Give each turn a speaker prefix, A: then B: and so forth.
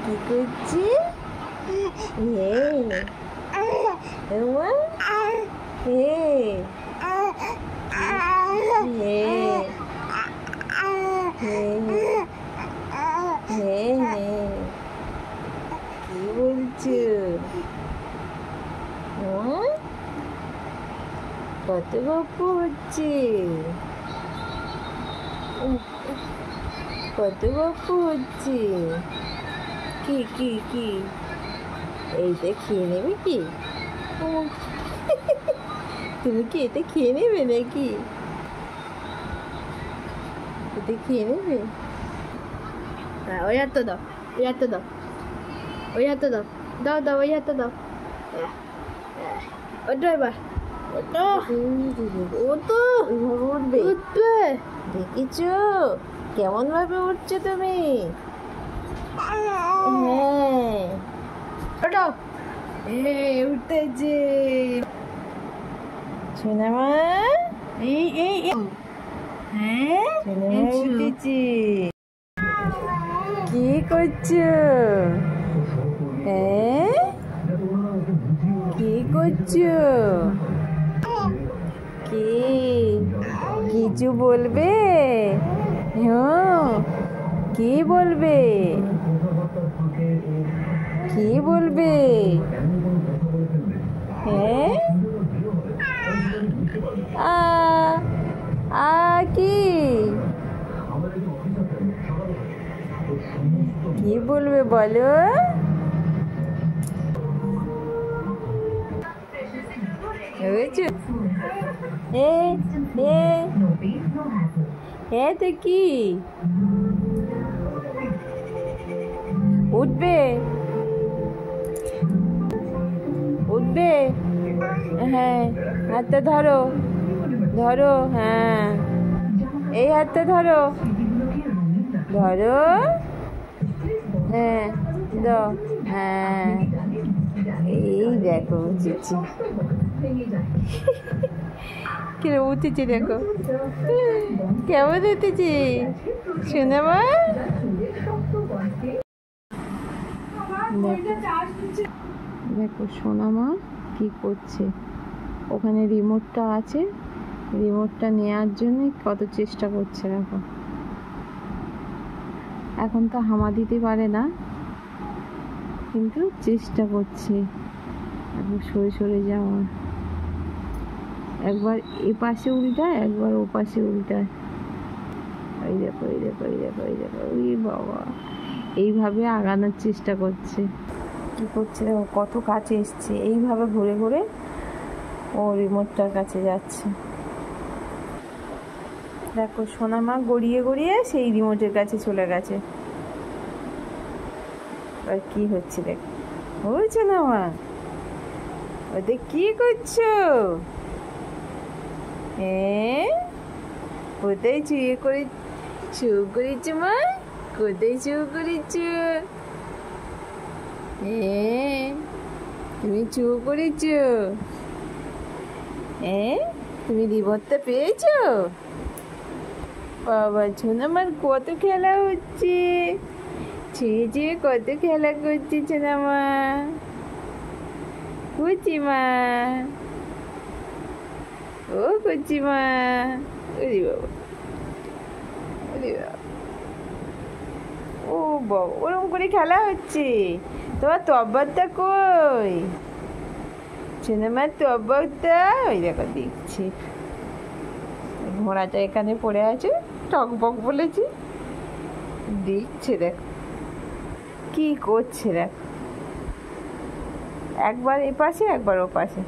A: কি করছি? কি বলছো? কত গল্প হচ্ছে, কত গল্প হচ্ছে। কি কি কি এইটা খেয়ে নেবে কি? তুমি কি এটা খেয়ে নেবে নাকি? এটা খেয়ে নেবে? ওই হাতটা দাও, ওই হাতটা দাও, ওই হাতটা দাও, দাও দাও, ওই হাতটা দাও। ওটা এবার ও তো উঠবে, উঠবে। দেখেছো কেমন ভাবে উঠছো তুমি? হ্যাঁ ওটা উঠতেছে সোনামা। এই এই হ্যাঁ উঠেছি। কি করছো? হ্যাঁ কি করছো? কি কিছু বলবে? হ্যাঁ কি বলবে? কি বলবে? হ্যাঁ কি কি বলবে বলো? তো কি উঠবে, উঠবে। হ্যাঁ হাতটা ধরো, ধরো। হ্যাঁ এই হাতটা ধরো, ধরো। হ্যাঁ দাও। হ্যাঁ এই দেখো উঠেছি, কিরম উঠেছি দেখো, কেমন উঠেছি সোনামা। দেখো সোনামা কি করছে, ওখানে রিমোটটা আছে, রিমোটটা নেওয়ার জন্য কত চেষ্টা করছে। দেখো এখন তো হামা দিতে পারে না, কিন্তু চেষ্টা করছে এখন সরে সরে যাওয়ার। একবার এ পাশে উল্টায়, একবার ও পাশে উল্টায়। এই দেখো এই দেখো এই দেখো এই দেখো, ওই বাবা এইভাবে আগানোর চেষ্টা করছে। কি করছে দেখো, কত কাছে এসছে, এইভাবে ঘুরে ঘুরে ও রিমোটটার কাছে যাচ্ছে। দেখো সোনামা গড়িয়ে গড়িয়ে সেই রিমোটের কাছে চলে গেছে। আর কি হচ্ছে দেখো, ওই সোনামা ওদের কি করছো? কোথায় চুয়ে করে চু করেছো মা? কোথায় চু করেছো? তুমি চু করেছো? তুমি রিমোটটা পেয়েছো? বাবা সোনামার কত খেলা হচ্ছে, ছুঁয়ে ছুঁয়ে কত খেলা করছে সোনামা। কুচিমা, ও কুচিমা, ওরে বাবা, ওরে বাবা, ও বাবা ওরকম করে খেলা হচ্ছে। তোমার তব্বরটা কই? সোনামার তব্বরটা ওই দেখো দেখছি। ঘোড়াটা এখানে পড়ে আছে, টকবক বলেছি, দেখছে দেখো কি করছে। দেখো একবার এ পাশে একবার ও পাশে।